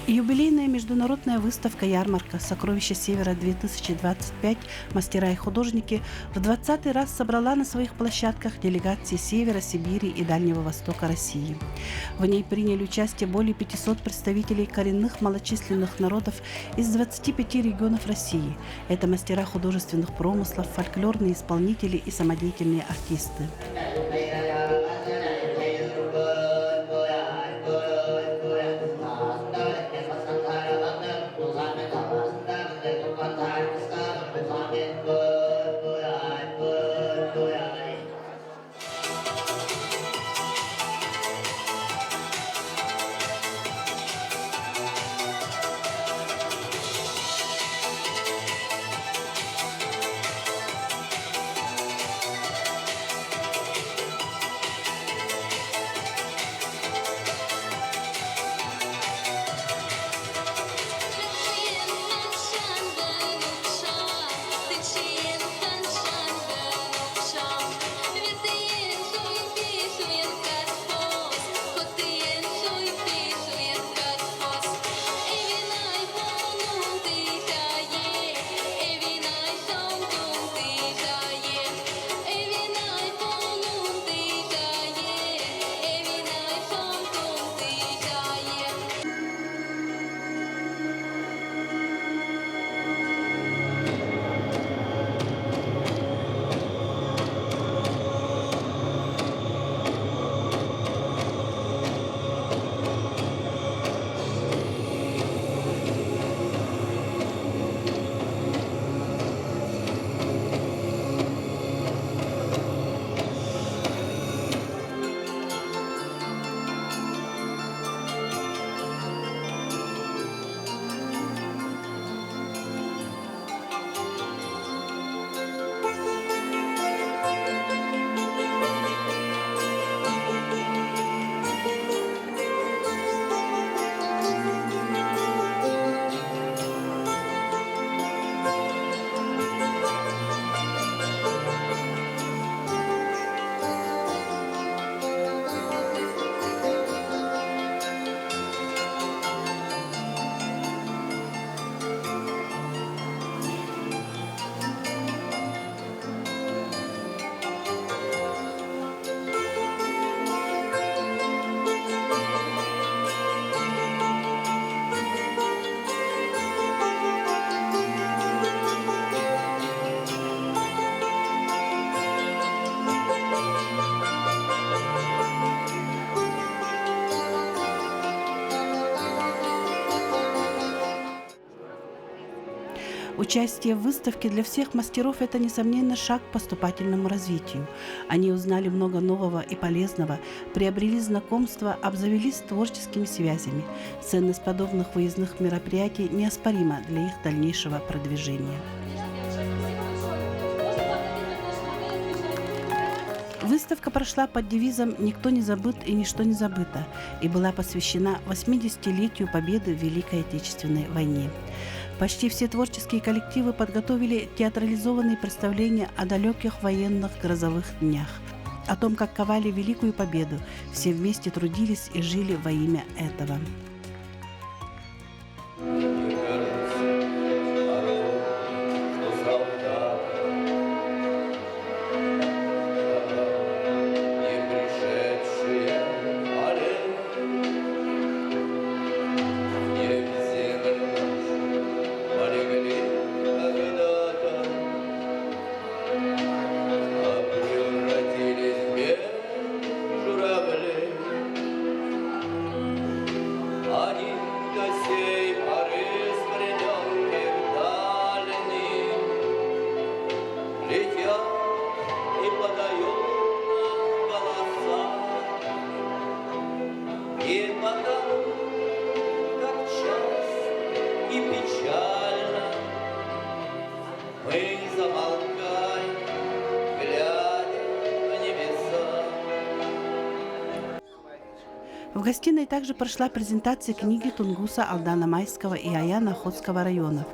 Юбилейная международная выставка-ярмарка «Сокровища Севера-2025. Мастера и художники» в 20-й раз собрала на своих площадках делегации Севера, Сибири и Дальнего Востока России. В ней приняли участие более 500 представителей коренных малочисленных народов из 25 регионов России. Это мастера художественных промыслов, фольклорные исполнители и самодеятельные артисты. Участие в выставке для всех мастеров – это, несомненно, шаг к поступательному развитию. Они узнали много нового и полезного, приобрели знакомства, обзавелись творческими связями. Ценность подобных выездных мероприятий неоспорима для их дальнейшего продвижения. Выставка прошла под девизом «Никто не забыт и ничто не забыто» и была посвящена 80-летию победы в Великой Отечественной войне. Почти все творческие коллективы подготовили театрализованные представления о далеких военных грозовых днях, о том, как ковали великую победу, все вместе трудились и жили во имя этого. В гостиной также прошла презентация книги Тунгуса Алдана-Майского и Аяна Охотского районов.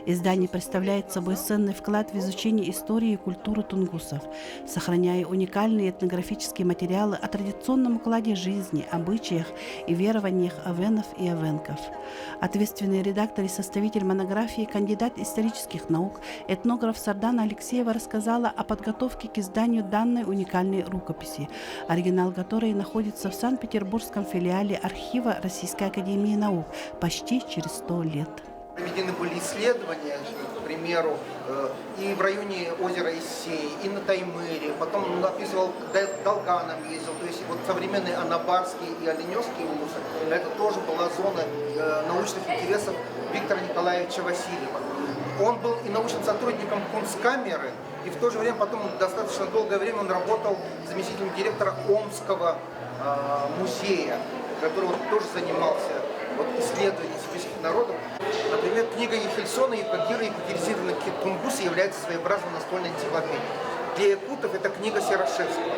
Издание представляет собой ценный вклад в изучение истории и культуры тунгусов, сохраняя уникальные этнографические материалы о традиционном укладе жизни, обычаях и верованиях авенов и авенков. Ответственный редактор и составитель монографии, кандидат исторических наук, этнограф Сардана Алексеева рассказала о подготовке к изданию данной уникальной рукописи, оригинал которой находится в Санкт-Петербургском филиале архива Российской академии наук почти через 100 лет. Проведены были исследования, к примеру, и в районе озера Иссей, и на Таймыре. Потом он описывал, Долганом ездил. То есть вот современные Анабарские и Оленевские улусы, это тоже была зона научных интересов Виктора Николаевича Васильева. Он был и научным сотрудником Кунсткамеры, и в то же время потом достаточно долгое время он работал заместителем директора Омского музея, который тоже занимался исследованием сибирских народов. Например, книга Ехельсона «Якагира и кагеризированные тунгусы» является своеобразной настольной энциклопедией. Для якутов это книга Серошевского.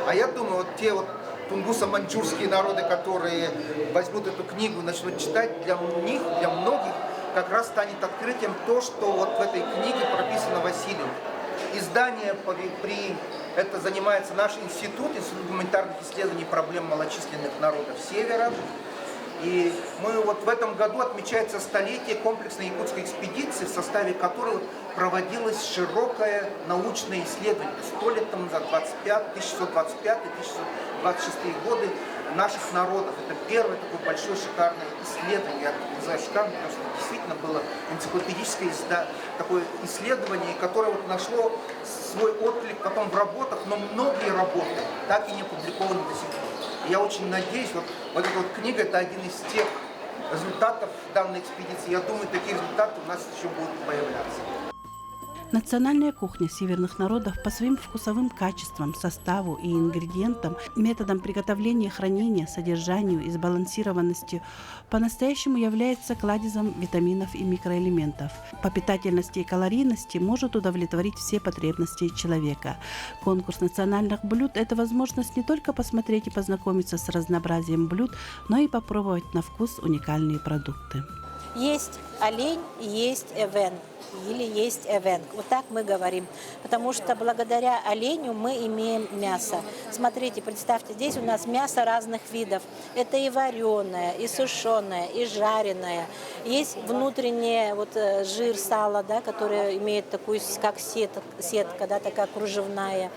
А я думаю, те тунгусо-маньчжурские народы, которые возьмут эту книгу и начнут читать, для них, для многих, как раз станет открытием то, что в этой книге прописано Васильевым. Издание это занимается наш институт гуманитарных исследований проблем малочисленных народов Севера. И мы в этом году отмечается столетие комплексной якутской экспедиции, в составе которой проводилось широкое научное исследование 100 лет тому назад, 1625-1626 годы наших народов. Это первое такое большое шикарное исследование. Я называю шикарным, потому что действительно было энциклопедическое такое исследование, которое нашло свой отклик потом в работах, но многие работы так и не опубликованы до сих пор. Я очень надеюсь, эта книга – это один из тех результатов данной экспедиции. Я думаю, такие результаты у нас еще будут появляться. Национальная кухня северных народов по своим вкусовым качествам, составу и ингредиентам, методам приготовления, хранения, содержанию и сбалансированностью по-настоящему является кладезем витаминов и микроэлементов. По питательности и калорийности может удовлетворить все потребности человека. Конкурс национальных блюд – это возможность не только посмотреть и познакомиться с разнообразием блюд, но и попробовать на вкус уникальные продукты. Есть олень, есть эвен или есть эвен. Вот так мы говорим. Потому что благодаря оленю мы имеем мясо. Смотрите, представьте, здесь у нас мясо разных видов. Это и вареное, и сушеное, и жареное. Есть внутренний жир сала, который имеет такую, как сетка, такая кружевная.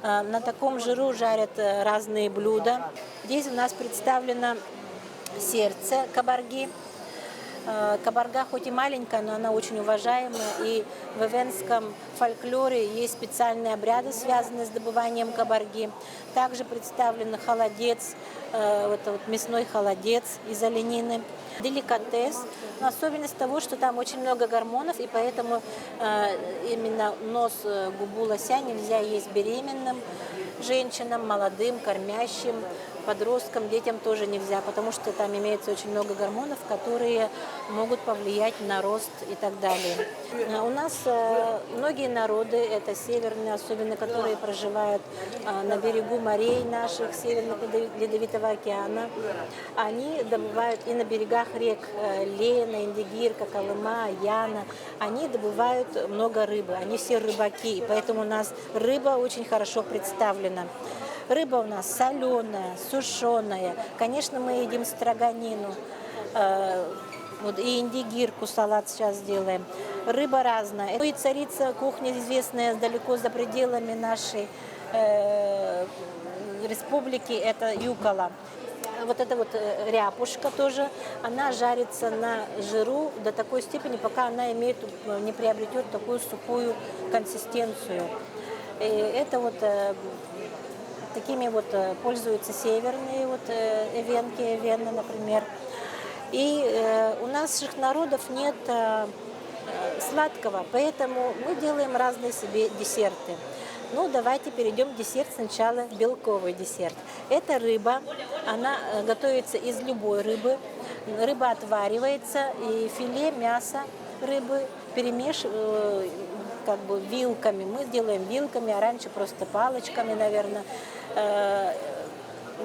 На таком жиру жарят разные блюда. Здесь у нас представлено сердце кабарги. Кабарга хоть и маленькая, но она очень уважаемая. И в эвенском фольклоре есть специальные обряды, связанные с добыванием кабарги. Также представлен холодец, мясной холодец из оленины. Деликатес. Но особенность того, что там очень много гормонов, и поэтому именно нос, губу лося нельзя есть беременным женщинам, молодым, кормящим, подросткам, детям тоже нельзя, потому что там имеется очень много гормонов, которые могут повлиять на рост и так далее. У нас многие народы, это северные, особенно которые проживают на берегу морей наших, Северного Ледовитого океана, они добывают и на берегах рек Лена, Индигирка, Колыма, Яна, они добывают много рыбы, они все рыбаки, и поэтому у нас рыба очень хорошо представлена. Рыба у нас соленая, сушеная. Конечно, мы едим строганину. И индигирку, салат сейчас делаем. Рыба разная. И царица кухни, известная далеко за пределами нашей республики, это юкола. Эта ряпушка тоже, она жарится на жиру до такой степени, пока она не приобретет такую сухую консистенцию. И это такими пользуются северные эвены, например. И у наших народов нет сладкого, поэтому мы делаем разные себе десерты. Давайте перейдем к десерту. Сначала белковый десерт. Это рыба, она готовится из любой рыбы. Рыба отваривается, и филе, мясо рыбы перемешивают вилками. Мы делаем вилками, а раньше просто палочками, наверное.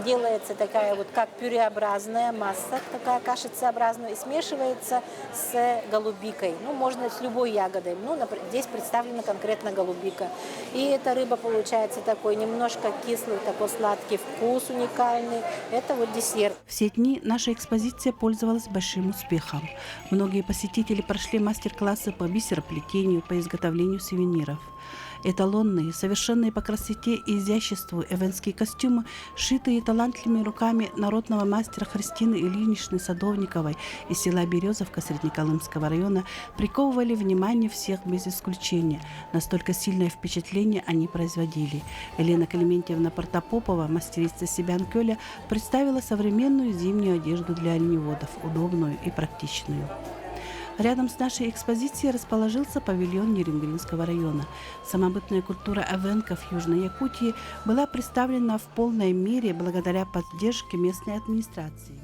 делается такая вот как пюреобразная масса, такая кашицеобразная, и смешивается с голубикой. Ну, можно с любой ягодой. Ну, здесь представлена конкретно голубика. И эта рыба получается такой немножко кислый, такой сладкий вкус уникальный. Это вот десерт. Все дни наша экспозиция пользовалась большим успехом. Многие посетители прошли мастер-классы по бисероплетению, по изготовлению сувениров. Эталонные, совершенные по красоте и изяществу эвенские костюмы, шитые талантливыми руками народного мастера Христины Ильиничны Садовниковой из села Березовка Среднеколымского района, приковывали внимание всех без исключения. Настолько сильное впечатление они производили. Елена Клементьевна Протопопова, мастерица Себянкёля, представила современную зимнюю одежду для оленеводов, удобную и практичную. Рядом с нашей экспозицией расположился павильон Нерингринского района. Самобытная культура эвенков Южной Якутии была представлена в полной мере благодаря поддержке местной администрации.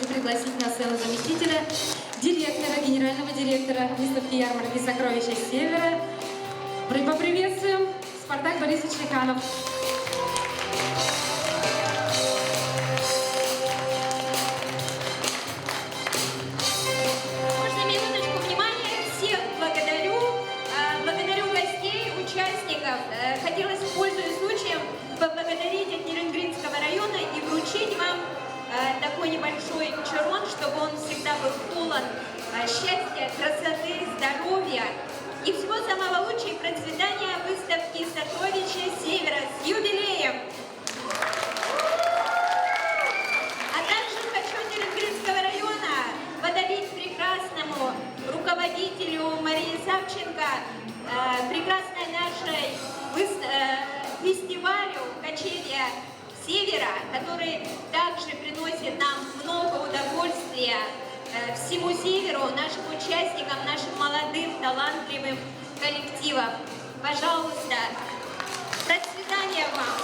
Пригласить на сцену заместителя директора, генерального директора выставки ярмарки «Сокровища Севера». Поприветствуем Спартак Борисович Ликанов. Можно минуточку внимания? Всех благодарю. Благодарю гостей, участников. Хотелось, пользуясь случаем, поблагодарить от Нерингринского района и вручить вам такой небольшой чарон, чтобы он всегда был полон счастья, красоты, здоровья и всего самого лучшего и процветания выставки «Сокровища Севера». С юбилеем! А также хочу Нерингринского района подарить прекрасному руководителю Марии Савченко, прекрасной нашей фестивалю «Кочевья Севера», который также приносит нам много удовольствия всему Северу, нашим участникам, нашим молодым, талантливым коллективам. Пожалуйста, процветания вам!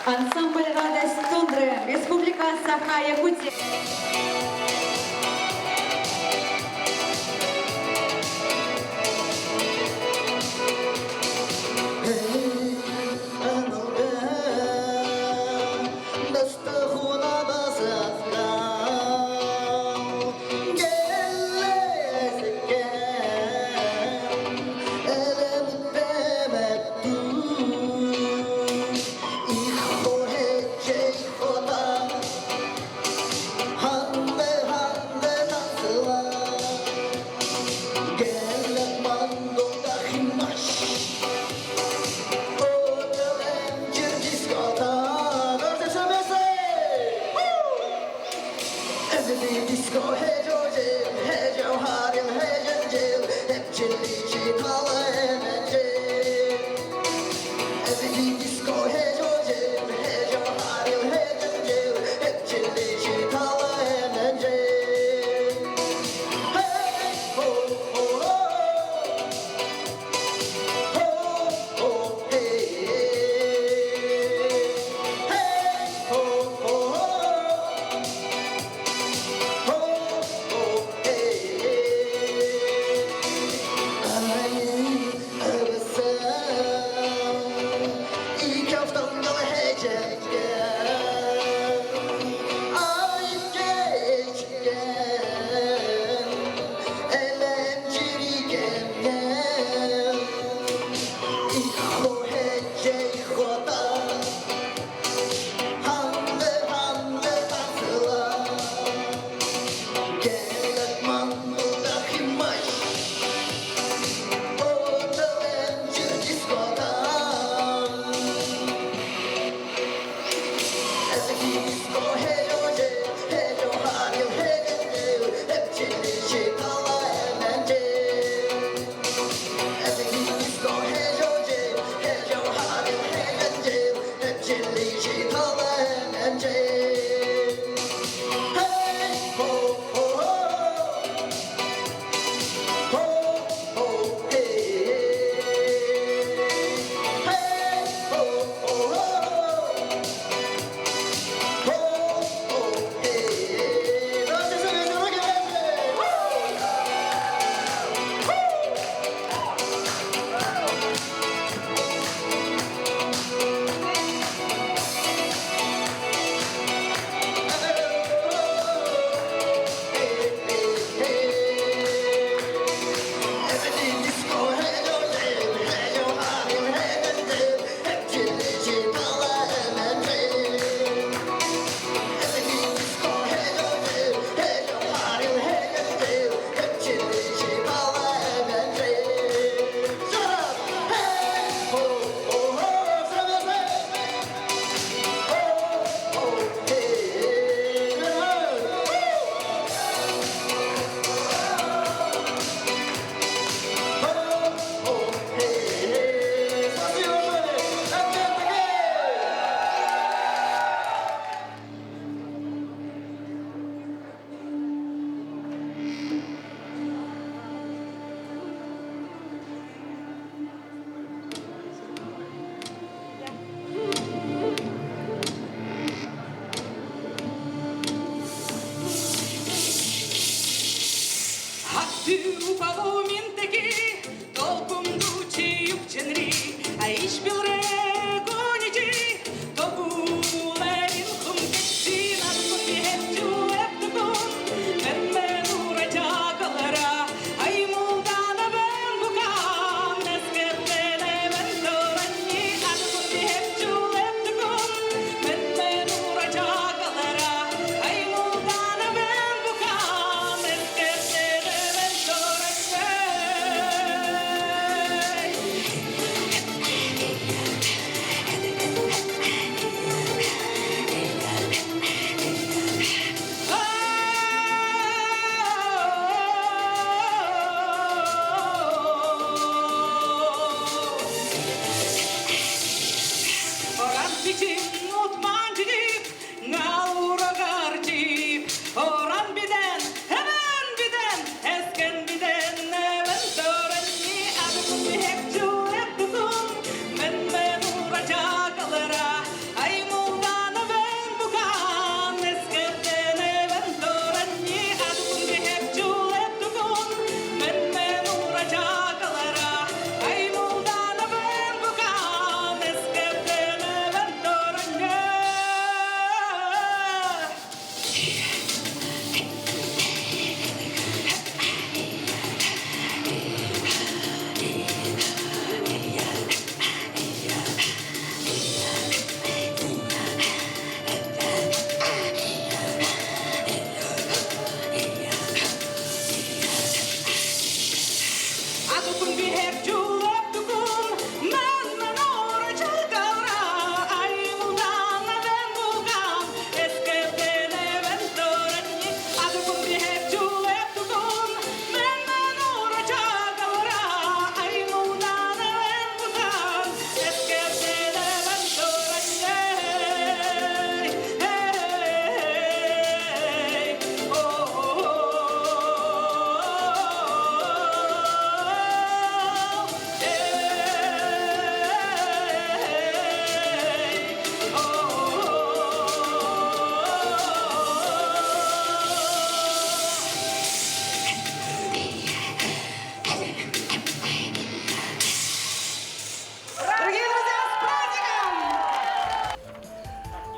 Ансамбль «Радость тундры», Республика Саха-Якутия. Hep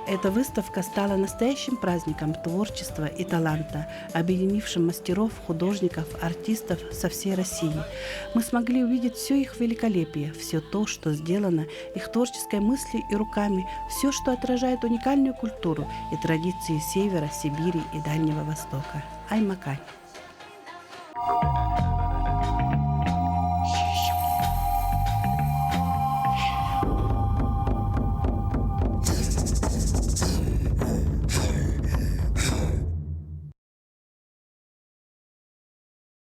Эта выставка стала настоящим праздником творчества и таланта, объединившим мастеров, художников, артистов со всей России. Мы смогли увидеть все их великолепие, все то, что сделано их творческой мыслью и руками, все, что отражает уникальную культуру и традиции Севера, Сибири и Дальнего Востока. Аймакань.